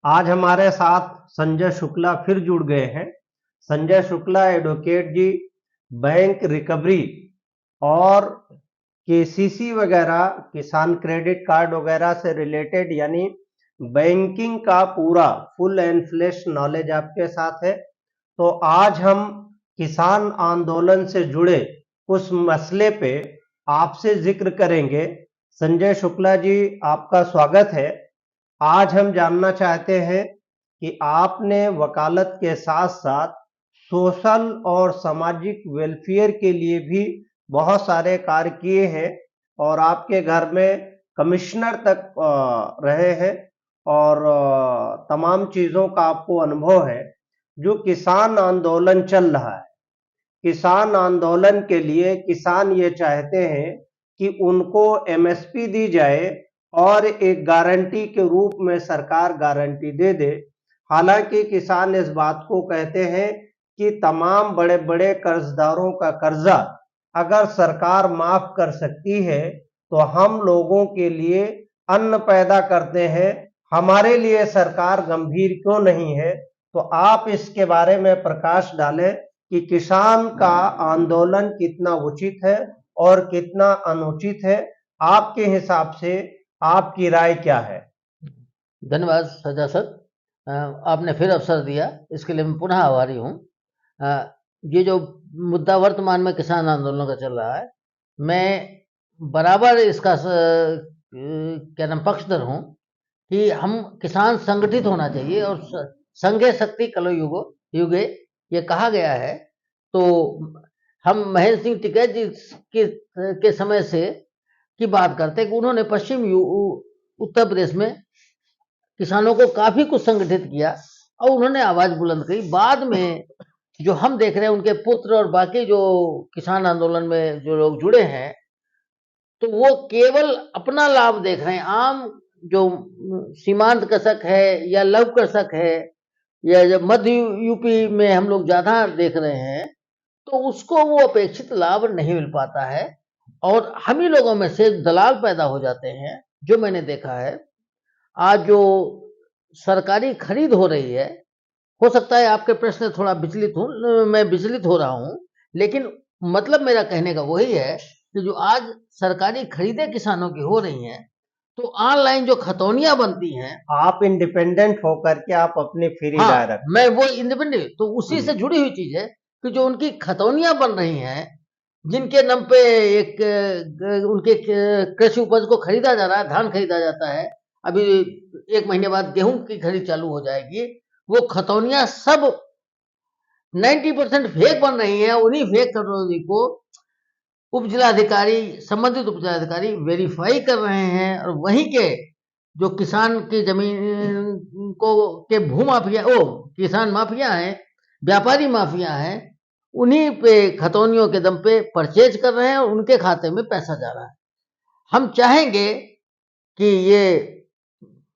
आज हमारे साथ संजय शुक्ला फिर जुड़ गए हैं। संजय शुक्ला एडवोकेट जी बैंक रिकवरी और केसीसी वगैरह, किसान क्रेडिट कार्ड वगैरह से रिलेटेड यानी बैंकिंग का पूरा फुल एंड फ्लैश नॉलेज आपके साथ है। तो आज हम किसान आंदोलन से जुड़े उस मसले पे आपसे जिक्र करेंगे। संजय शुक्ला जी, आपका स्वागत है। आज हम जानना चाहते हैं कि आपने वकालत के साथ साथ सोशल और सामाजिक वेलफेयर के लिए भी बहुत सारे कार्य किए हैं और आपके घर में कमिश्नर तक रहे हैं और तमाम चीज़ों का आपको अनुभव है। जो किसान आंदोलन चल रहा है, किसान आंदोलन के लिए किसान ये चाहते हैं कि उनको एमएसपी दी जाए और एक गारंटी के रूप में सरकार गारंटी दे दे। हालांकि किसान इस बात को कहते हैं कि तमाम बड़े बड़े कर्जदारों का कर्जा अगर सरकार माफ कर सकती है तो हम लोगों के लिए अन्न पैदा करते हैं, हमारे लिए सरकार गंभीर क्यों नहीं है। तो आप इसके बारे में प्रकाश डालें कि किसान का आंदोलन कितना उचित है और कितना अनुचित है। आपके हिसाब से आपकी राय क्या है? धन्यवाद सजा सर। आपने फिर अवसर दिया, इसके लिए मैं पुनः आभारी हूँ। ये जो मुद्दा वर्तमान में किसान आंदोलन का चल रहा है, मैं बराबर इसका क्या नाम पक्षधर हूँ कि हम किसान संगठित होना चाहिए और संघे शक्ति कलो युगे ये कहा गया है। तो हम महेंद्र सिंह टिकैत जी के समय से की बात करते हैं कि उन्होंने पश्चिम उत्तर प्रदेश में किसानों को काफी कुछ संगठित किया और उन्होंने आवाज बुलंद की। बाद में जो हम देख रहे हैं, उनके पुत्र और बाकी जो किसान आंदोलन में जो लोग जुड़े हैं, तो वो केवल अपना लाभ देख रहे हैं। आम जो सीमांत कृषक है या लघु कृषक है या जब मध्य यूपी में हम लोग ज्यादा देख रहे हैं, तो उसको वो अपेक्षित लाभ नहीं मिल पाता है और हम ही लोगों में से दलाल पैदा हो जाते हैं। जो मैंने देखा है, आज जो सरकारी खरीद हो रही है, हो सकता है आपके प्रश्न थोड़ा विचलित हो, मैं विचलित हो रहा हूं, लेकिन मतलब मेरा कहने का वही है कि जो आज सरकारी खरीदें किसानों की हो रही हैं, तो ऑनलाइन जो खतौनियां बनती हैं। आप इंडिपेंडेंट होकर के आप अपनी फ्री हाँ, राय रखते मैं हैं। वो इंडिपेंडेंट, तो उसी से जुड़ी हुई चीज है कि जो उनकी खतौनियां बन रही हैं, जिनके नाम पे एक उनके कृषि उपज को खरीदा जा रहा है, धान खरीदा जाता है। अभी 1 महीने बाद गेहूं की खरीद चालू हो जाएगी। वो खतौनियां सब 90% फेक बन रही है। उन्हीं फेक खतौनी को उप जिलाधिकारी, संबंधित उप जिलाधिकारी वेरीफाई कर रहे हैं और वहीं के जो किसान की जमीन को के भू माफिया, ओ किसान माफिया हैं, व्यापारी माफिया हैं, उन्हीं पे खतौनियों के दम पे परचेज कर रहे हैं और उनके खाते में पैसा जा रहा है। हम चाहेंगे कि ये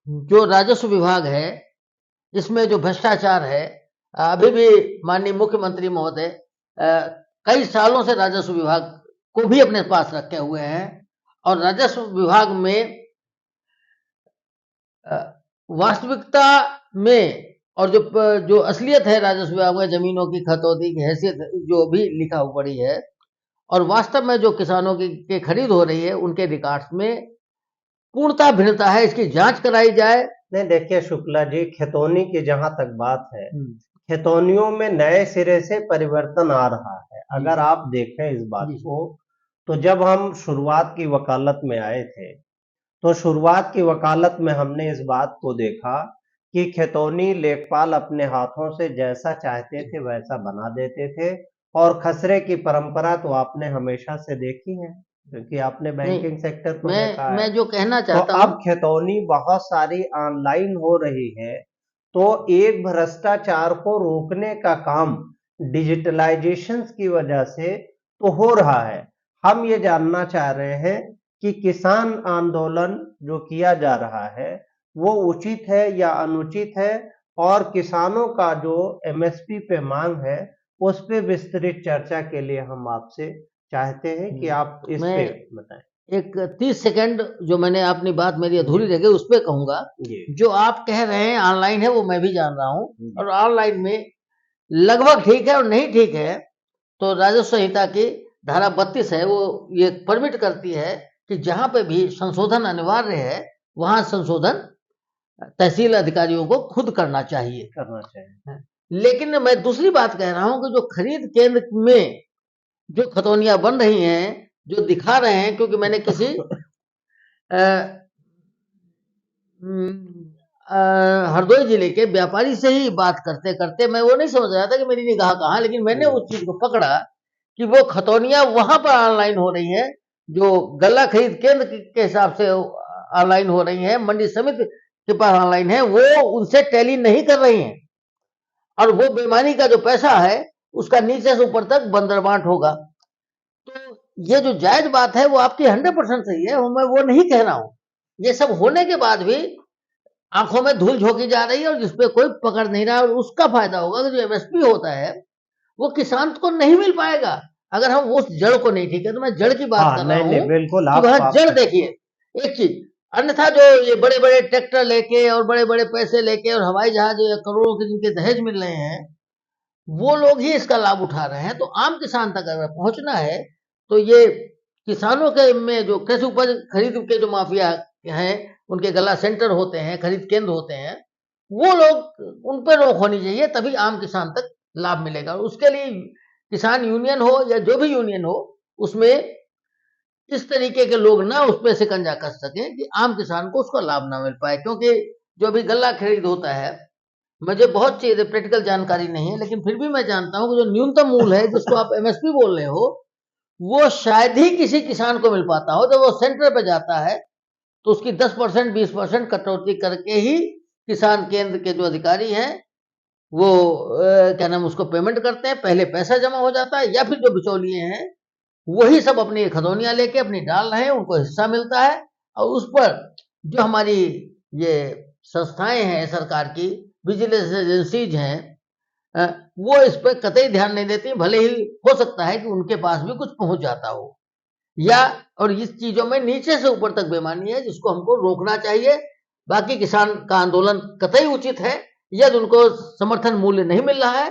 जो राजस्व विभाग है, इसमें जो भ्रष्टाचार है, अभी भी माननीय मुख्यमंत्री महोदय कई सालों से राजस्व विभाग को भी अपने पास रखे हुए हैं और राजस्व विभाग में वास्तविकता में और जो असलियत है राजस्व विभाग में, जमीनों की खतौती की हैसियत जो भी लिखा पड़ी है और वास्तव में जो किसानों की खरीद हो रही है, उनके रिकॉर्ड्स में पूर्णता भिन्नता है। इसकी जांच कराई जाए। नहीं, देखिए शुक्ला जी, खेतौनी की जहां तक बात है, खेतौनियों में नए सिरे से परिवर्तन आ रहा है। अगर आप देखें इस बात को, तो जब हम शुरुआत की वकालत में आए थे, तो शुरुआत की वकालत में हमने इस बात को देखा कि खेतौनी लेखपाल अपने हाथों से जैसा चाहते थे वैसा बना देते थे और खसरे की परंपरा तो आपने हमेशा से देखी है, क्योंकि आपने बैंकिंग सेक्टर को देखा है। मैं जो कहना तो चाहता अब हूँ, खेतौनी बहुत सारी ऑनलाइन हो रही है, तो एक भ्रष्टाचार को रोकने का काम डिजिटलाइजेशन की वजह से तो हो रहा है। हम ये जानना चाह रहे हैं कि किसान आंदोलन जो किया जा रहा है वो उचित है या अनुचित है, और किसानों का जो एमएसपी पे मांग है उस पे विस्तृत चर्चा के लिए हम आपसे चाहते हैं कि आप इस पे मैं बताएं। एक 30 सेकंड जो मैंने अपनी बात मेरी अधूरी रह गई उस पर कहूंगा। जो आप कह रहे हैं ऑनलाइन है वो मैं भी जान रहा हूँ, और ऑनलाइन में लगभग ठीक है और नहीं ठीक है। तो राजस्व संहिता की धारा 32 है, वो ये परमिट करती है कि जहां पे भी संशोधन अनिवार्य है वहां संशोधन तहसील अधिकारियों को खुद करना चाहिए। लेकिन मैं दूसरी बात कह रहा हूं कि जो खरीद केंद्र में जो खतौनियां बन रही हैं, जो दिखा रहे हैं, क्योंकि मैंने किसी हरदोई जिले के व्यापारी से ही बात करते करते मैं वो नहीं समझ रहा था कि मेरी निगाह कहाँ, लेकिन मैंने उस चीज को पकड़ा कि वो खतौनियां वहां पर ऑनलाइन हो रही है, जो गल्ला खरीद केंद्र के हिसाब से ऑनलाइन हो रही है, मंडी समिति के पास ऑनलाइन है, वो उनसे टैली नहीं कर रही हैं, और वो बेईमानी का जो पैसा है उसका नीचे से ऊपर तक बंदरबांट होगा। तो ये जो जायज बात है वो आपकी 100% सही है, मैं वो नहीं कह रहा हूं। ये सब होने के बाद भी आंखों में धूल झोंकी जा रही है और जिसपे कोई पकड़ नहीं रहा, और उसका फायदा होगा कि जो एमएसपी होता है वो किसान को नहीं मिल पाएगा अगर हम उस जड़ को नहीं ठीक है। तो मैं जड़ की बात कर रहा हूँ, बिल्कुल कि वह जड़ देखिए एक चीज। अन्यथा जो ये बड़े बड़े ट्रैक्टर लेके और बड़े बड़े पैसे लेके और हवाई जहाज करोड़ों के जिनके दहेज मिल रहे हैं, वो लोग ही इसका लाभ उठा रहे हैं। तो आम किसान तक अगर पहुंचना है तो ये किसानों के में जो कृषि उपज खरीद के जो माफिया हैं, उनके गला सेंटर होते हैं, खरीद केंद्र होते हैं, वो लोग, उन पर रोक होनी चाहिए, तभी आम किसान तक लाभ मिलेगा। उसके लिए किसान यूनियन हो या जो भी यूनियन हो, उसमें इस तरीके के लोग ना उसमें शिकंजा कस सके कि आम किसान को उसका लाभ ना मिल पाए। क्योंकि जो भी गल्ला खरीद होता है, मुझे बहुत चीजें प्रैक्टिकल जानकारी नहीं है, लेकिन फिर भी मैं जानता हूं कि जो न्यूनतम मूल्य है जिसको आप एमएसपी बोल रहे हो, वो शायद ही किसी किसान को मिल पाता हो। जब वो सेंटर पे जाता है तो उसकी 10% 20% कटौती करके ही किसान केंद्र के जो अधिकारी हैं वो क्या नाम उसको पेमेंट करते हैं। पहले पैसा जमा हो जाता है, या फिर जो बिचौलिए हैं वही सब अपनी खतौनियां लेके अपनी डाल रहे हैं, उनको हिस्सा मिलता है। और उस पर जो हमारी ये संस्थाएं हैं सरकार की, विजिलेंस एजेंसीज हैं, वो इस पर कतई ध्यान नहीं देती। भले ही हो सकता है कि उनके पास भी कुछ पहुंच जाता हो, या और इस चीजों में नीचे से ऊपर तक बेईमानी है जिसको हमको रोकना चाहिए। बाकी किसान का आंदोलन कतई उचित है, यदि उनको समर्थन मूल्य नहीं मिल रहा है,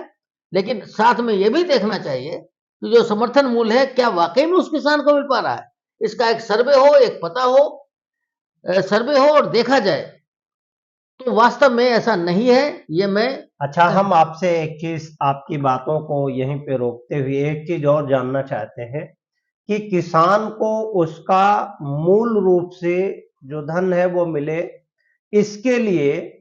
लेकिन साथ में यह भी देखना चाहिए कि जो समर्थन मूल्य है क्या वाकई में उस किसान को मिल पा रहा है। इसका एक सर्वे हो, एक पता हो, सर्वे हो और देखा जाए। तो वास्तव में ऐसा नहीं है, ये मैं अच्छा, हम आपसे एक चीज, आपकी बातों को यहीं पे रोकते हुए एक चीज और जानना चाहते हैं कि किसान को उसका मूल रूप से जो धन है वो मिले, इसके लिए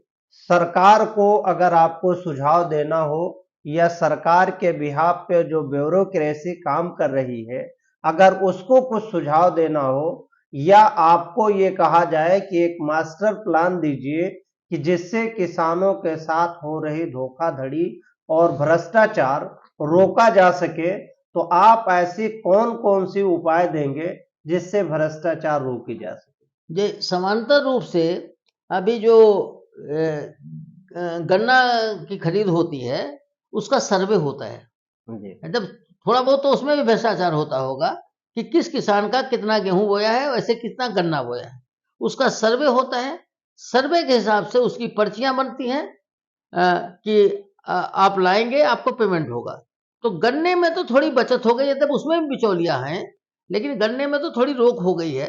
सरकार को अगर आपको सुझाव देना हो, या सरकार के बिहाफ पे जो ब्यूरोक्रेसी काम कर रही है अगर उसको कुछ सुझाव देना हो, या आपको ये कहा जाए कि एक मास्टर प्लान दीजिए कि जिससे किसानों के साथ हो रही धोखाधड़ी और भ्रष्टाचार रोका जा सके, तो आप ऐसी कौन कौन सी उपाय देंगे जिससे भ्रष्टाचार रोकी जा सके? ये समांतर रूप से अभी जो गन्ना की खरीद होती है उसका सर्वे होता है। जब थोड़ा बहुत तो उसमें भी भ्रष्टाचार होता होगा कि किस किसान का कितना गेहूं बोया है, वैसे कितना गन्ना बोया है, उसका सर्वे होता है। सर्वे के हिसाब से उसकी पर्चियां बनती हैं कि आप लाएंगे आपको पेमेंट होगा। तो गन्ने में तो थोड़ी बचत हो गई है, तब उसमें भी बिचौलियां हैं, लेकिन गन्ने में तो थोड़ी रोक हो गई है।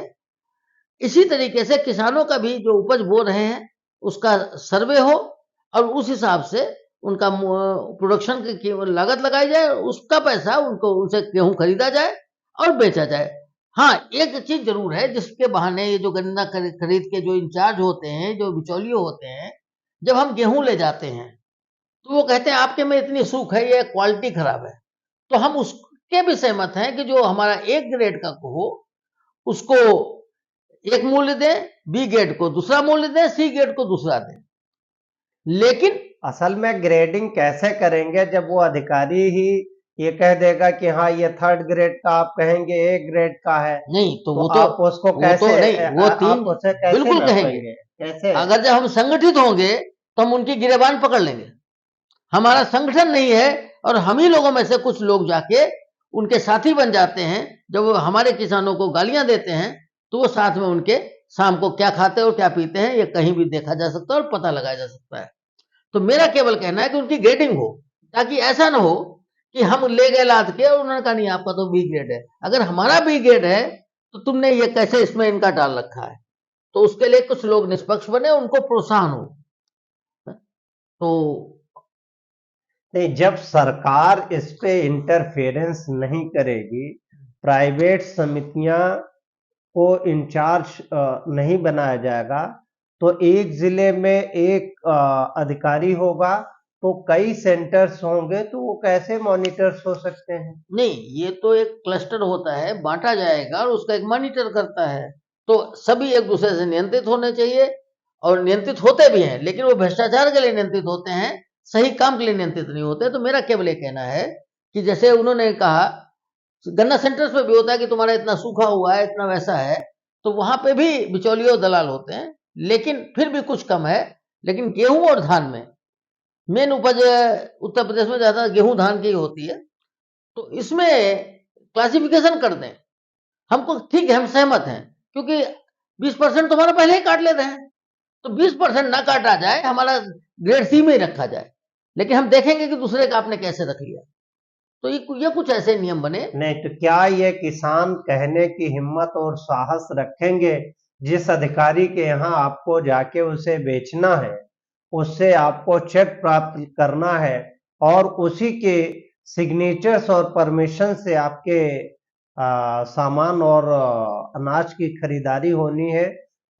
इसी तरीके से किसानों का भी जो उपज बो रहे हैं उसका सर्वे हो, और उस हिसाब से उनका प्रोडक्शन की लागत लगाई जाए, उसका पैसा उनको उनसे गेहूं खरीदा जाए और बेचा जाए। हाँ, एक चीज जरूर है जिसके बहाने ये जो गन्ना खरीद के जो इंचार्ज होते हैं, जो बिचौलिए होते हैं, जब हम गेहूं ले जाते हैं तो वो कहते हैं आपके में इतनी सूख है, ये क्वालिटी खराब है। तो हम उसके भी सहमत हैं कि जो हमारा एक ग्रेड का हो उसको एक मूल्य दें, बी ग्रेड को दूसरा मूल्य दें, सी ग्रेड को दूसरा दें। लेकिन असल में ग्रेडिंग कैसे करेंगे जब वो अधिकारी ही ये कह देगा कि हाँ ये थर्ड ग्रेड का, आप कहेंगे ए ग्रेड का है, नहीं तो वो आप उसको कैसे, वो नहीं, वो तीन उसे कैसे बिल्कुल कहेंगे। कैसे? अगर जब हम संगठित होंगे तो हम उनकी गिरेबान पकड़ लेंगे। हमारा संगठन नहीं है और हम ही लोगों में से कुछ लोग जाके उनके साथी बन जाते हैं। जब वो हमारे किसानों को गालियां देते हैं तो वो साथ में उनके शाम को क्या खाते हैं और क्या पीते हैं ये कहीं भी देखा जा सकता है और पता लगाया जा सकता है। तो मेरा केवल कहना है कि उनकी ग्रेडिंग हो, ताकि ऐसा ना हो कि हम ले गए लाद के और उन्होंने कहा नहीं आपका तो बी ग्रेड है। अगर हमारा बी ग्रेड है तो तुमने ये कैसे इसमें इनका डाल रखा है। तो उसके लिए कुछ लोग निष्पक्ष बने, उनको प्रोत्साहन हो। तो नहीं, जब सरकार इस पे इंटरफेरेंस नहीं करेगी, प्राइवेट समितियां को इंचार्ज नहीं बनाया जाएगा, तो एक जिले में एक अधिकारी होगा तो कई सेंटर्स होंगे, तो वो कैसे मॉनिटर्स हो सकते हैं? नहीं, ये तो एक क्लस्टर होता है, बांटा जाएगा और उसका एक मॉनिटर करता है। तो सभी एक दूसरे से नियंत्रित होने चाहिए और नियंत्रित होते भी हैं, लेकिन वो भ्रष्टाचार के लिए नियंत्रित होते हैं, सही काम के लिए नियंत्रित नहीं होते। तो मेरा केवल ये कहना है कि जैसे उन्होंने कहा गन्ना सेंटर्स पे भी होता है कि तुम्हारा इतना सूखा हुआ है, इतना वैसा है, तो वहां पे भी बिचौलिए और दलाल होते हैं, लेकिन फिर भी कुछ कम है। लेकिन गेहूं और धान में मेन उपज उत्तर प्रदेश में ज्यादा गेहूं धान की ही होती है। तो इसमें क्लासिफिकेशन कर दें, हमको ठीक है, हम सहमत हैं, क्योंकि 20% तो हमारा पहले ही काट लेते हैं। तो 20% ना काटा जाए, हमारा ग्रेड सी में ही रखा जाए, लेकिन हम देखेंगे कि दूसरे का आपने कैसे रख लिया। तो ये कुछ ऐसे नियम बने। नहीं तो क्या ये किसान कहने की हिम्मत और साहस रखेंगे, जिस अधिकारी के यहाँ आपको जाके उसे बेचना है, उससे आपको चेक प्राप्त करना है और उसी के सिग्नेचर्स और परमिशन से आपके सामान और अनाज की खरीदारी होनी है,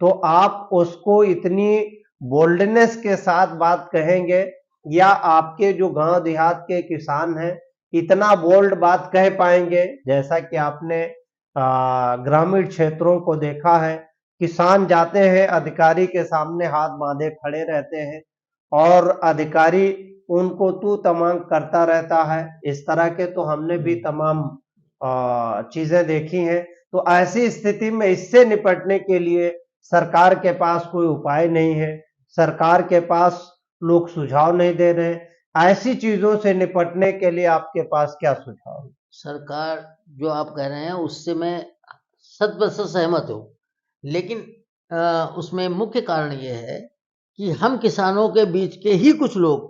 तो आप उसको इतनी बोल्डनेस के साथ बात कहेंगे, या आपके जो गांव देहात के किसान हैं इतना बोल्ड बात कह पाएंगे? जैसा कि आपने ग्रामीण क्षेत्रों को देखा है, किसान जाते हैं अधिकारी के सामने हाथ बांधे खड़े रहते हैं और अधिकारी उनको तू तमाम करता रहता है। इस तरह के तो हमने भी तमाम चीजें देखी हैं। तो ऐसी स्थिति में इससे निपटने के लिए सरकार के पास कोई उपाय नहीं है, सरकार के पास लोग सुझाव नहीं दे रहे हैं। ऐसी चीजों से निपटने के लिए आपके पास क्या सुझाव है? सरकार जो आप कह रहे हैं उससे मैं 100% सहमत हूँ, लेकिन उसमें मुख्य कारण ये है कि हम किसानों के बीच के ही कुछ लोग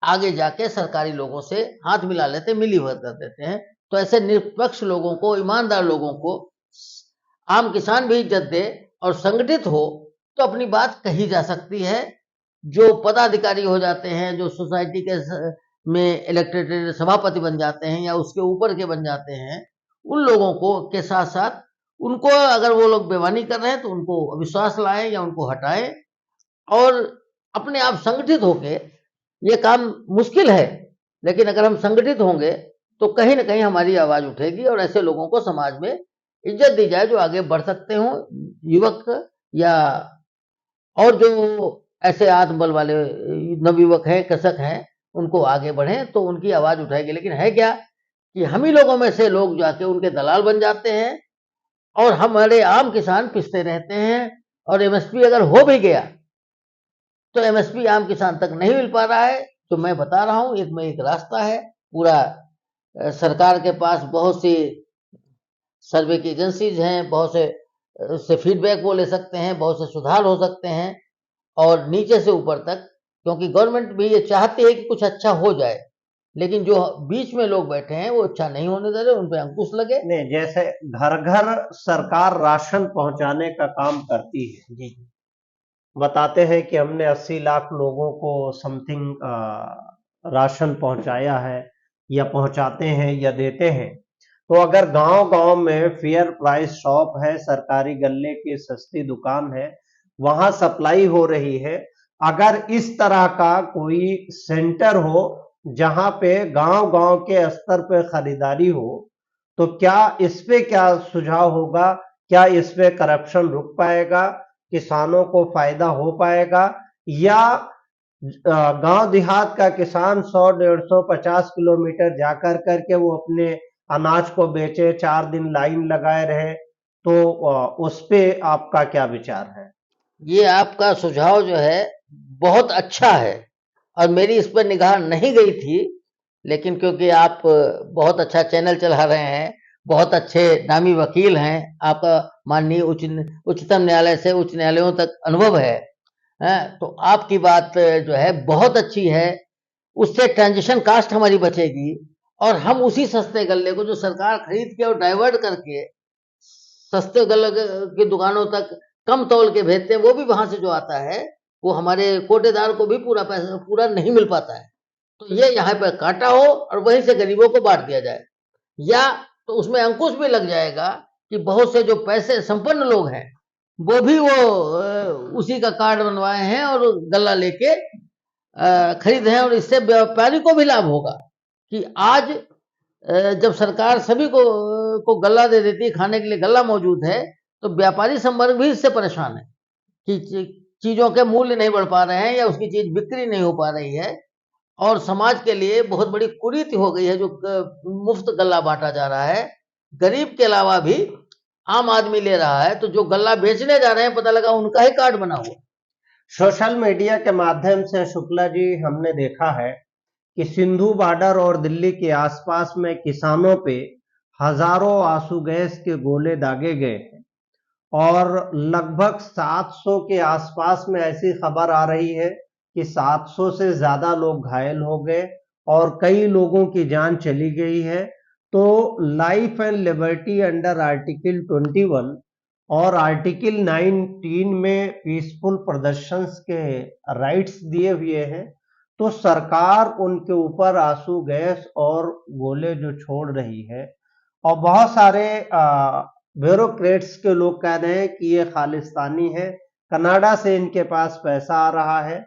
आगे जाके सरकारी लोगों से हाथ मिला लेते, मिली भगत कर देते हैं। तो ऐसे निष्पक्ष लोगों को, ईमानदार लोगों को आम किसान भी इज्जत दे और संगठित हो तो अपनी बात कही जा सकती है। जो पदाधिकारी हो जाते हैं, जो सोसाइटी के में इलेक्टेड सभापति बन जाते हैं या उसके ऊपर के बन जाते हैं, उन लोगों को के साथ साथ उनको, अगर वो लोग बेईमानी कर रहे हैं तो उनको अविश्वास लाएं या उनको हटाएं और अपने आप संगठित होके, ये काम मुश्किल है, लेकिन अगर हम संगठित होंगे तो कहीं ना कहीं हमारी आवाज उठेगी और ऐसे लोगों को समाज में इज्जत दी जाए जो आगे बढ़ सकते हो, युवक या और जो ऐसे आत्मबल वाले नवयुवक हैं, कृषक हैं, उनको आगे बढ़ें तो उनकी आवाज उठाएगी। लेकिन है क्या कि हम ही लोगों में से लोग जाके उनके दलाल बन जाते हैं और हमारे आम किसान पिसते रहते हैं। और एमएसपी अगर हो भी गया तो एमएसपी आम किसान तक नहीं मिल पा रहा है। तो मैं बता रहा हूं, एक रास्ता है पूरा। सरकार के पास बहुत सी सर्वे की एजेंसीज हैं, बहुत से फीडबैक वो ले सकते हैं, बहुत से सुधार हो सकते हैं और नीचे से ऊपर तक, क्योंकि गवर्नमेंट भी ये चाहती है कि कुछ अच्छा हो जाए, लेकिन जो बीच में लोग बैठे हैं वो अच्छा नहीं होने दे रहे, उन पे अंकुश लगे। नहीं, जैसे घर घर सरकार राशन पहुंचाने का काम करती है जी, बताते हैं कि हमने 80 लाख लोगों को समथिंग राशन पहुंचाया है या पहुंचाते हैं या देते हैं। तो अगर गांव गांव में फेयर प्राइस शॉप है, सरकारी गल्ले की सस्ती दुकान है, वहां सप्लाई हो रही है, अगर इस तरह का कोई सेंटर हो जहां पे गांव गांव के स्तर पे खरीदारी हो, तो क्या इस पे क्या सुझाव होगा? क्या इस पे करप्शन रुक पाएगा? किसानों को फायदा हो पाएगा? या गांव देहात का किसान 100 150 50 किलोमीटर जाकर करके वो अपने अनाज को बेचे, 4 दिन लाइन लगाए रहे, तो उस पे आपका क्या विचार है? ये आपका सुझाव जो है बहुत अच्छा है और मेरी इस पर निगाह नहीं गई थी, लेकिन क्योंकि आप बहुत अच्छा चैनल चला रहे हैं बहुत अच्छे नामी वकील हैं, आपका माननीय उच्चतम न्यायालय से उच्च न्यायालयों तक अनुभव है, तो आपकी बात जो है बहुत अच्छी है। उससे ट्रांजिशन कास्ट हमारी बचेगी और हम उसी सस्ते गल्ले को जो सरकार खरीद के और डाइवर्ट करके सस्ते गल्ले की दुकानों तक कम तौल के भेजते हैं, वो भी वहां से जो आता है वो हमारे कोटेदार को भी पूरा पैसा पूरा नहीं मिल पाता है। तो ये यहाँ पर काटा हो और वहीं से गरीबों को बांट दिया जाए, या तो उसमें अंकुश भी लग जाएगा कि बहुत से जो पैसे संपन्न लोग हैं वो भी उसी का कार्ड बनवाए हैं और गल्ला लेके खरीदे हैं, और इससे व्यापारी को भी लाभ होगा कि आज जब सरकार सभी को गल्ला दे देती है, खाने के लिए गल्ला मौजूद है, तो व्यापारी संवर्ग भी इससे परेशान है कि चीजों के मूल्य नहीं बढ़ पा रहे हैं या उसकी चीज बिक्री नहीं हो पा रही है, और समाज के लिए बहुत बड़ी कुरीति हो गई है जो मुफ्त गल्ला बांटा जा रहा है। गरीब के अलावा भी आम आदमी ले रहा है, तो जो गल्ला बेचने जा रहे हैं पता लगा उनका ही कार्ड बना हुआ। सोशल मीडिया के माध्यम से शुक्ला जी हमने देखा है कि सिंधु बॉर्डर और दिल्ली के आसपास में किसानों पे हजारों आंसू गैस के गोले दागे गए हैं और लगभग 700 के आसपास में ऐसी खबर आ रही है कि 700 से ज्यादा लोग घायल हो गए और कई लोगों की जान चली गई है। तो life and liberty under article 21 और आर्टिकल 19 में पीसफुल प्रदर्शन के राइट्स दिए हुए हैं, तो सरकार उनके ऊपर आंसू गैस और गोले जो छोड़ रही है, और बहुत सारे ब्यूरोक्रेट्स के लोग कह रहे हैं कि ये खालिस्तानी है, कनाडा से इनके पास पैसा आ रहा है।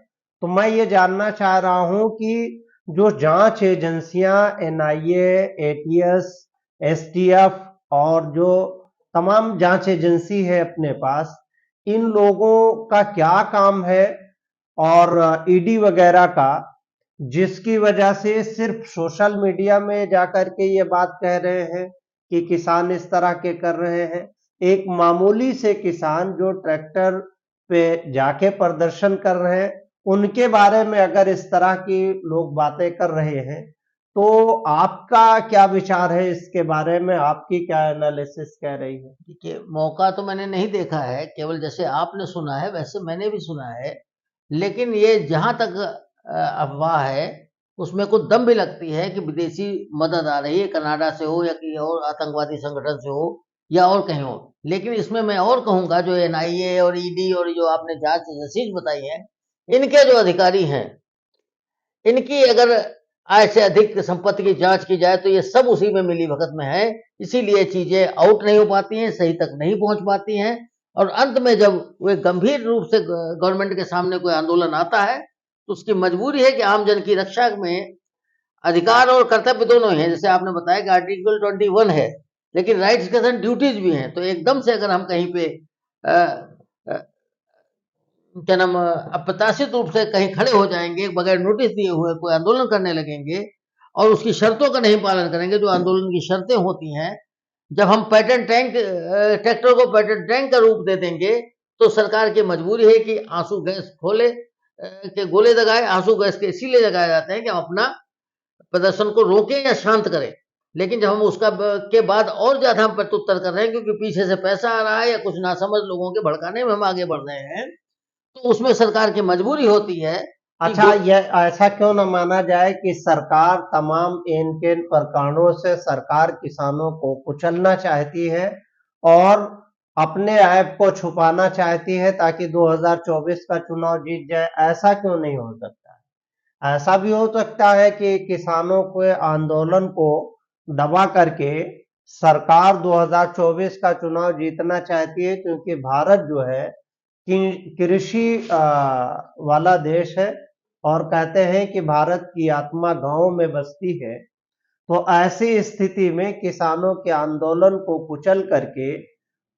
तो मैं ये जानना चाह रहा हूं कि जो जांच एजेंसियां एनआईए, एटीएस, एसटीएफ और जो तमाम जांच एजेंसी है अपने पास, इन लोगों का क्या काम है और ईडी वगैरह का, जिसकी वजह से सिर्फ सोशल मीडिया में जाकर के ये बात कह रहे हैं कि किसान इस तरह के कर रहे हैं। एक मामूली से किसान जो ट्रैक्टर पे जाके प्रदर्शन कर रहे हैं, उनके बारे में अगर इस तरह की लोग बातें कर रहे हैं, तो आपका क्या विचार है इसके बारे में? आपकी क्या एनालिसिस कह रही है? देखिए, मौका तो मैंने नहीं देखा है, केवल जैसे आपने सुना है वैसे मैंने भी सुना है, लेकिन ये जहां तक अफवाह है उसमें कुछ दम भी लगती है कि विदेशी मदद आ रही है, कनाडा से हो या किसी और आतंकवादी संगठन से हो या और कहीं हो। लेकिन इसमें मैं और कहूंगा, जो एनआईए और ईडी और जो आपने जांच एजेंसीज बताई है, इनके जो अधिकारी हैं, इनकी अगर आय से अधिक संपत्ति की जांच की जाए तो ये सब उसी में मिली भगत में है, इसीलिए चीजें आउट नहीं हो पाती हैं, सही तक नहीं पहुंच पाती हैं, और अंत में जब वे गंभीर रूप से गवर्नमेंट के सामने कोई आंदोलन आता है तो उसकी मजबूरी है कि आम जन की रक्षा में अधिकार और कर्तव्य दोनों ही हैं। जैसे आपने बताया कि आर्टिकल 21 है, लेकिन राइट्स के साथ ड्यूटीज भी हैं, तो एकदम से अगर हम कहीं पे क्या नाम अप्रत्याशित रूप से कहीं खड़े हो जाएंगे, बगैर नोटिस दिए हुए कोई आंदोलन करने लगेंगे और उसकी शर्तों का नहीं पालन करेंगे, जो आंदोलन की शर्तें होती हैं, जब हम पैटर्न टैंक ट्रैक्टर को पैटर्न टैंक का रूप दे देंगे तो सरकार की मजबूरी है कि आंसू गैस खोले के गोले लगाए। आंसू गैस के इसीलिए लगाए जाते हैं कि हम अपना प्रदर्शन को रोकें या शांत करें, लेकिन जब हम उसका के बाद और ज्यादा हम प्रत्युत्तर कर रहे हैं क्योंकि पीछे से पैसा आ रहा है या कुछ नासमझ लोगों के भड़काने में हम आगे बढ़ रहे हैं, तो उसमें सरकार की मजबूरी होती है। अच्छा, यह ऐसा क्यों न माना जाए कि सरकार तमाम इन के प्रकरणों से सरकार किसानों को कुचलना चाहती है और अपने ऐब को छुपाना चाहती है ताकि 2024 का चुनाव जीत जाए? ऐसा क्यों नहीं हो सकता है? ऐसा भी हो सकता है कि किसानों के आंदोलन को दबा करके सरकार 2024 का चुनाव जीतना चाहती है, क्योंकि भारत जो है कृषि वाला देश है और कहते हैं कि भारत की आत्मा गांव में बसती है। तो ऐसी स्थिति में किसानों के आंदोलन को कुचल करके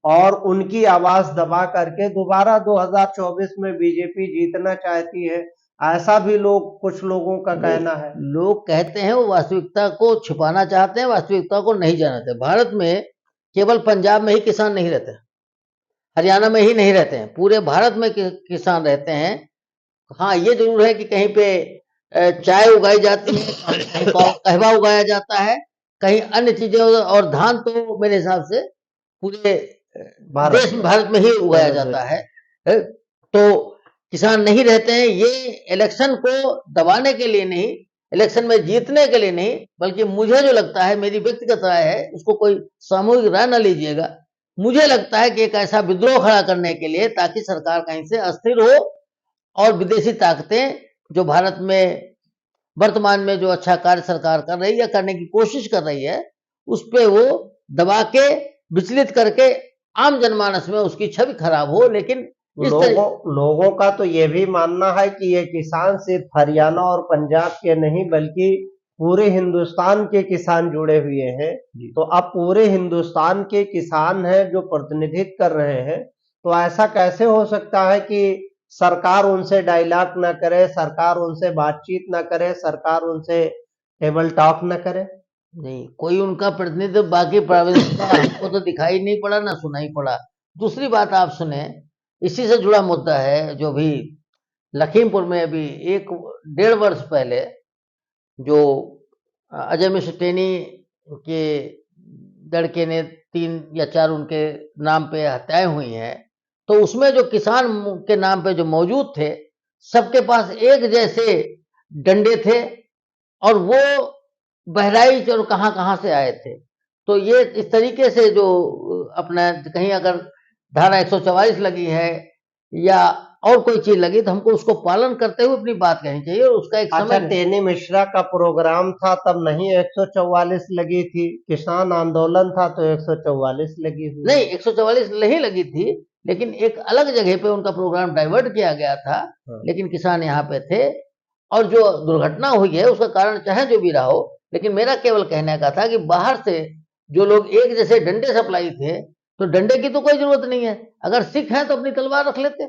और उनकी आवाज दबा करके दोबारा 2024 में बीजेपी जीतना चाहती है, ऐसा भी कुछ लोगों का कहना है। लोग कहते हैं वो वास्तविकता को छुपाना चाहते हैं, वास्तविकता को नहीं जानते। भारत में केवल पंजाब में ही किसान नहीं रहते, हरियाणा में ही नहीं रहते हैं, पूरे भारत में किसान रहते हैं। हाँ, ये जरूर है कि कहीं पे चाय उगाई जाती है, कहीं कहवा उगाया जाता है, कहीं अन्य चीजें, और धान तो मेरे हिसाब से पूरे देश में, भारत में ही उगाया जाता है। तो किसान नहीं रहते हैं, ये इलेक्शन को दबाने के लिए नहीं, इलेक्शन में जीतने के लिए नहीं, बल्कि मुझे जो लगता है, मेरी व्यक्तिगत राय है, इसको कोई सामूहिक राय ना लीजिएगा, मुझे लगता है कि एक ऐसा विद्रोह खड़ा करने के लिए, ताकि सरकार कहीं से अस्थिर हो और विदेशी ताकतें जो भारत में वर्तमान में जो अच्छा कार्य सरकार कर रही है, करने की कोशिश कर रही है, उस पे वो दबा के, विचलित करके आम जनमानस में उसकी छवि खराब हो। लेकिन लोगों का तो ये भी मानना है कि ये किसान सिर्फ हरियाणा और पंजाब के नहीं बल्कि पूरे हिंदुस्तान के किसान जुड़े हुए हैं। तो अब पूरे हिंदुस्तान के किसान हैं जो प्रतिनिधित्व कर रहे हैं, तो ऐसा कैसे हो सकता है कि सरकार उनसे डायलॉग ना करे, सरकार उनसे बातचीत ना करे, सरकार उनसे टेबल टॉक ना करे? नहीं, कोई उनका प्रतिनिधित्व बाकी प्रोविंस का हमको तो दिखाई नहीं पड़ा, ना सुनाई पड़ा। दूसरी बात आप सुने, इसी से जुड़ा मुद्दा है, जो भी लखीमपुर में अभी 1-1.5 वर्ष पहले जो अजय मिश्र टेनी के लड़के ने 3 या 4 उनके नाम पे हत्याएं हुई हैं, तो उसमें जो किसान के नाम पे जो मौजूद थे, सबके पास एक जैसे डंडे थे, और वो बहराइच और कहां से आए थे। तो ये इस तरीके से जो अपना कहीं अगर धारा 144 लगी है या और कोई चीज लगी, तो हमको उसको पालन करते हुए अपनी बात कहनी चाहिए, और उसका एक अच्छा, टेनी मिश्रा का प्रोग्राम था तब नहीं 144 लगी थी? किसान आंदोलन था तो 144 लगी हुई? नहीं, 144 नहीं लगी थी, लेकिन एक अलग जगह पे उनका प्रोग्राम डाइवर्ट किया गया था। लेकिन किसान यहाँ पे थे, और जो दुर्घटना हुई है उसका कारण चाहे जो भी रहा हो, लेकिन मेरा केवल कहने का था कि बाहर से जो लोग एक जैसे डंडे सप्लाई थे, तो डंडे की तो कोई जरूरत नहीं है। अगर सिख हैं तो अपनी तलवार रख लेते,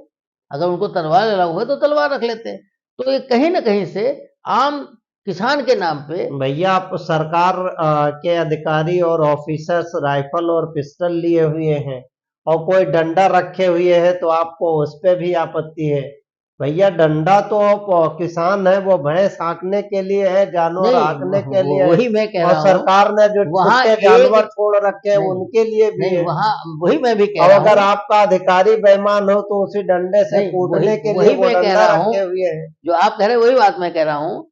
अगर उनको तलवार अलाउ है तो तलवार रख लेते। तो ये कहीं ना कहीं से आम किसान के नाम पे, भैया आप सरकार के अधिकारी और ऑफिसर्स राइफल और पिस्टल लिए हुए हैं और कोई डंडा रखे हुए हैं, तो आपको उस पे भी आपत्ति है? भैया डंडा तो किसान है, वो भैंस हाँकने के लिए है, जानवर हाँकने के लिए वही मैं कह और रहा हूँ, सरकार ने जो कुत्ते जानवर छोड़ रखे हैं उनके लिए भी है। वहाँ वही मैं भी कह और रहा हूँ, अगर आपका अधिकारी बेईमान हो तो उसी डंडे से कूटने के लिए वो डंडा रखे हुए हैं। जो आप कह रहे हैं वही बात मैं कह रहा हूँ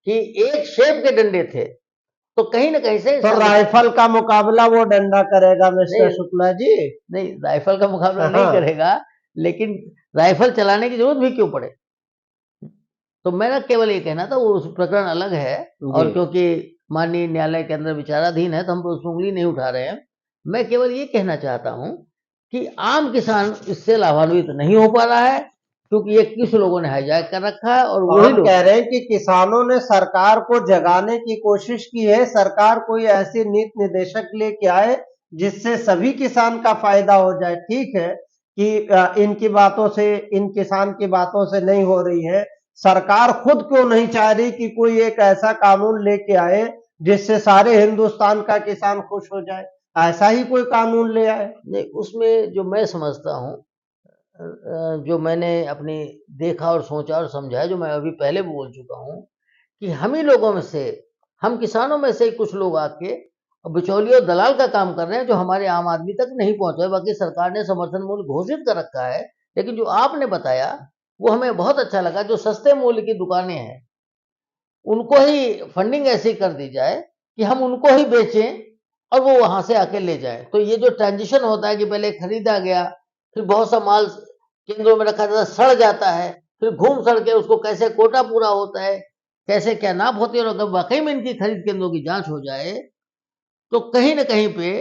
कि एक शेप के डंडे थे, तो कहीं ना कहीं से तो राइफल का मुकाबला वो डंडा करेगा मिस्टर शुक्ला जी? नहीं, राइफल का मुकाबला नहीं करेगा, लेकिन राइफल चलाने की जरूरत भी क्यों पड़े? तो मेरा केवल ये कहना था, वो उस प्रकरण अलग है, और क्योंकि माननीय न्यायालय के अंदर विचाराधीन है, तो हम उस उंगली नहीं उठा रहे हैं। मैं केवल ये कहना चाहता हूं कि आम किसान इससे लाभान्वित नहीं हो पा रहा है, क्योंकि ये किस लोगों ने हाईजैक कर रखा है, और वही लोग कह रहे हैं कि किसानों ने सरकार को जगाने की कोशिश की है, सरकार कोई ऐसी नीति निर्देशक लेके आए जिससे सभी किसान का फायदा हो जाए। ठीक है कि इनकी बातों से, इन किसान की बातों से नहीं हो रही है, सरकार खुद क्यों नहीं चाह रही कि कोई एक ऐसा कानून लेके आए जिससे सारे हिंदुस्तान का किसान खुश हो जाए? ऐसा ही कोई कानून ले आए। नहीं, उसमें जो मैं समझता हूँ, जो मैंने अपनी देखा और सोचा और समझा है, जो मैं अभी पहले भी बोल चुका हूँ, कि हम ही लोगों में से, हम किसानों में से कुछ लोग आके बिचौलियों दलाल का काम कर रहे हैं, जो हमारे आम आदमी तक नहीं पहुंच रहे। बाकी सरकार ने समर्थन मूल्य घोषित कर रखा है, लेकिन जो आपने बताया वो हमें बहुत अच्छा लगा। जो सस्ते मूल्य की दुकानें हैं, उनको ही फंडिंग ऐसी कर दी जाए कि हम उनको ही बेचें और वो वहां से आके ले जाए। तो ये जो ट्रांजिशन होता है कि पहले खरीदा गया, फिर बहुत सा माल केंद्रों में रखा जाता है, सड़ जाता है, फिर घूम सड़ के उसको कैसे कोटा पूरा होता है, कैसे क्या नाप होती है, और अगर वाकई में इनकी खरीद केंद्रों की जांच हो जाए, तो कहीं ना कहीं पे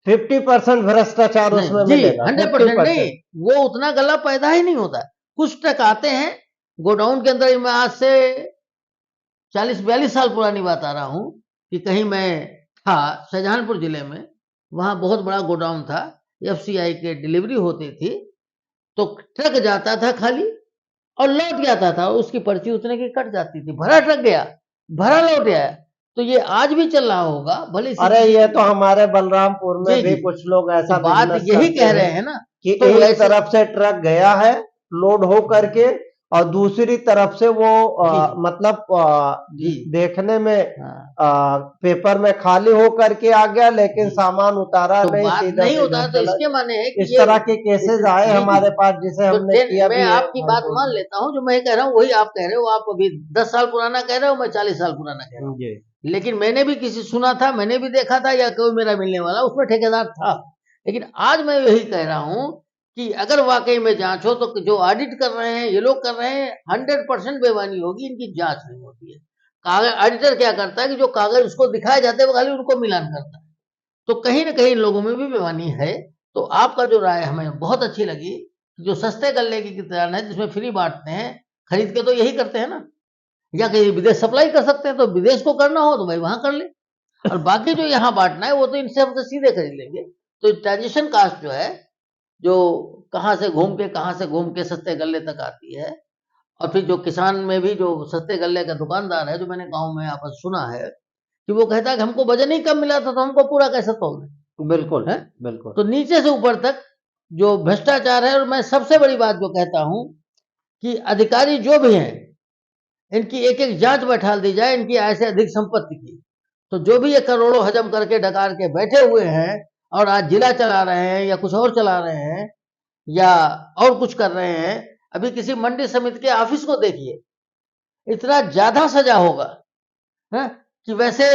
50% भ्रष्टाचार उसमें मिलेगा। 100% नहीं, वो उतना गला पैदा ही नहीं होता। कुछ ट्रक आते हैं गोडाउन के अंदर। मैं आज से 40-42 साल पुरानी बात आ रहा हूं कि कहीं मैं था शाहजहानपुर जिले में, वहां बहुत बड़ा गोडाउन था, एफसीआई के डिलीवरी होती थी, तो ट्रक जाता था खाली और लौट जाता था, उसकी पर्ची उतने की कट जाती थी। भरा ट्रक गया, भरा लौट आया। तो ये आज भी चल रहा होगा भले। अरे ये तो हमारे बलरामपुर में भी कुछ लोग ऐसा बात यही कह रहे हैं ना, कि एक तरफ से ट्रक गया है लोड हो करके और दूसरी तरफ से वो जी मतलब जी देखने में हाँ। पेपर में खाली हो करके आ गया, लेकिन जी सामान उतारा तो नहीं, बात सीधा नहीं सीधा होता तो चला। इसके माने है कि इस ये तरह के केसेस आए जी जी हमारे पास, जिसे तो हमने किया मैं भी है आपकी हाई बात कोर्ट मान में। लेता हूँ, जो मैं कह रहा हूँ वही आप कह रहे हो। आप अभी 10 साल पुराना कह रहे हो, मैं 40 साल पुराना कह रहा हूँ। जी लेकिन मैंने भी किसी सुना था, मैंने भी देखा था, या कोई मेरा मिलने वाला उसमें ठेकेदार था। लेकिन आज मैं यही कह रहा हूँ कि अगर वाकई में जांच हो तो जो ऑडिट कर रहे हैं ये लोग कर रहे हैं, 100% बेईमानी होगी, इनकी जांच नहीं होती है। कागज ऑडिटर क्या करता है कि जो कागज उसको दिखाए जाते हैं वो खाली उनको मिलान करता है। तो कहीं ना कहीं इन लोगों में भी बेईमानी है। तो आपका जो राय हमें बहुत अच्छी लगी, जो सस्ते गल्ले की कितान है जिसमें फ्री बांटते हैं, खरीद के तो यही करते हैं ना, या कहीं विदेश सप्लाई कर सकते हैं, तो विदेश को करना हो तो भाई वहां कर ले। और बाकी जो यहाँ बांटना है वो तो इनसे हमसे सीधे खरीद लेंगे। तो ट्रांजिशन कास्ट जो है, जो कहाँ से घूम के सस्ते गल्ले तक आती है, और फिर जो किसान में भी जो सस्ते गल्ले का दुकानदार है, जो मैंने गांव में यहाँ पर सुना है कि वो कहता है कि हमको वजन ही कम मिला था तो हमको पूरा कैसे तोल दें, बिल्कुल है? बिल्कुल। तो नीचे से ऊपर तक जो भ्रष्टाचार है। और मैं सबसे बड़ी बात जो कहता हूं कि अधिकारी जो भी हैं, इनकी एक एक जांच बैठा दी जाए, इनकी आय से अधिक संपत्ति की। तो जो भी ये करोड़ों हजम करके डकार के बैठे हुए हैं और आज जिला चला रहे हैं या कुछ और चला रहे हैं या और कुछ कर रहे हैं, अभी किसी मंडी समिति के ऑफिस को देखिए, इतना ज्यादा सजा होगा, है? कि वैसे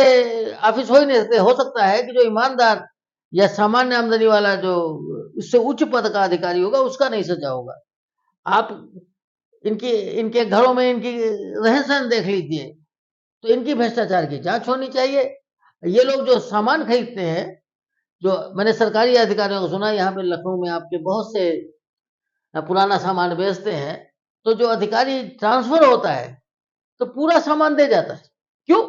ऑफिस हो ही नहीं सकते। हो सकता है कि जो ईमानदार या सामान्य आमदनी वाला जो इससे उच्च पद का अधिकारी होगा उसका नहीं सजा होगा। आप इनकी इनके घरों में इनकी रहन सहन देख लीजिए, तो इनकी भ्रष्टाचार की जांच होनी चाहिए। ये लोग जो सामान खरीदते हैं, जो मैंने सरकारी अधिकारियों को सुना, यहाँ पे लखनऊ में आपके बहुत से पुराना सामान बेचते हैं, तो जो अधिकारी ट्रांसफर होता है तो पूरा सामान दे जाता है। क्यों?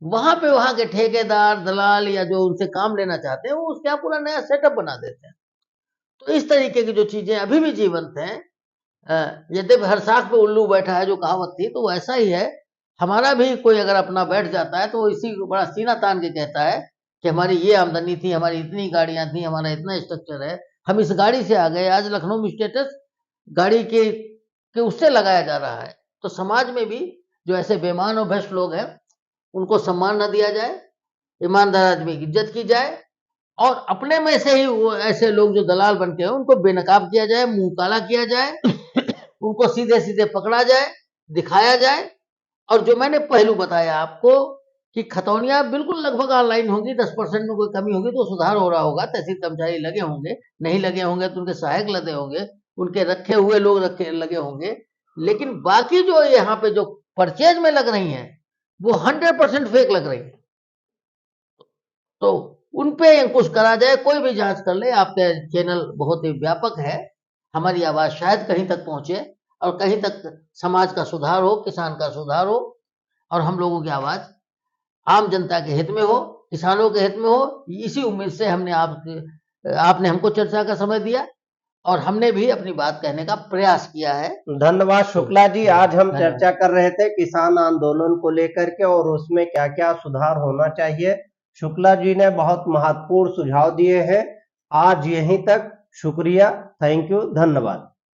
वहां पे वहां के ठेकेदार दलाल या जो उनसे काम लेना चाहते हैं वो उसके यहाँ पूरा नया सेटअप बना देते हैं। तो इस तरीके की जो चीजें अभी भी जीवंत हैं, यद्यपि हर साख पे उल्लू बैठा है जो कहावत थी, तो वैसा ही है। हमारा भी कोई अगर अपना बैठ जाता है तो वो इसी को बड़ा सीना तान के कहता है कि हमारी ये आमदनी थी, हमारी इतनी गाड़ियां थी, हमारा इतना स्ट्रक्चर है, हम इस गाड़ी से आ गए। आज लखनऊ में स्टेटस गाड़ी के उससे लगाया जा रहा है। तो समाज में भी जो ऐसे बेईमान और भ्रष्ट लोग हैं उनको सम्मान न दिया जाए, ईमानदार आदमी की इज्जत की जाए, और अपने में से ही वो ऐसे लोग जो दलाल बन के हैं उनको बेनकाब किया जाए, मुंह काला किया जाए, उनको सीधे सीधे पकड़ा जाए, दिखाया जाए। और जो मैंने पहलू बताया आपको कि खतौनियां बिल्कुल लगभग ऑनलाइन होंगी, 10% में कोई कमी होगी तो सुधार हो रहा होगा, तहसील कर्मचारी लगे होंगे, नहीं लगे होंगे तो उनके सहायक लगे होंगे, उनके रखे हुए लोग रखे लगे होंगे। लेकिन बाकी जो यहाँ पे जो परचेज में लग रही हैं वो 100% फेक लग रही है। तो उन पे अंकुश करा जाए, कोई भी जांच कर ले। आपके चैनल बहुत ही व्यापक है, हमारी आवाज शायद कहीं तक पहुंचे और कहीं तक समाज का सुधार हो, किसान का सुधार हो, और हम लोगों की आवाज आम जनता के हित में हो, किसानों के हित में हो। इसी उम्मीद से आपने हमको चर्चा का समय दिया और हमने भी अपनी बात कहने का प्रयास किया है। धन्यवाद तो शुक्ला जी। आज हम धन्यवाद। चर्चा कर रहे थे किसान आंदोलन को लेकर के और उसमें क्या क्या सुधार होना चाहिए। शुक्ला जी ने बहुत महत्वपूर्ण सुझाव दिए हैं। आज यहीं तक, शुक्रिया, थैंक यू, धन्यवाद।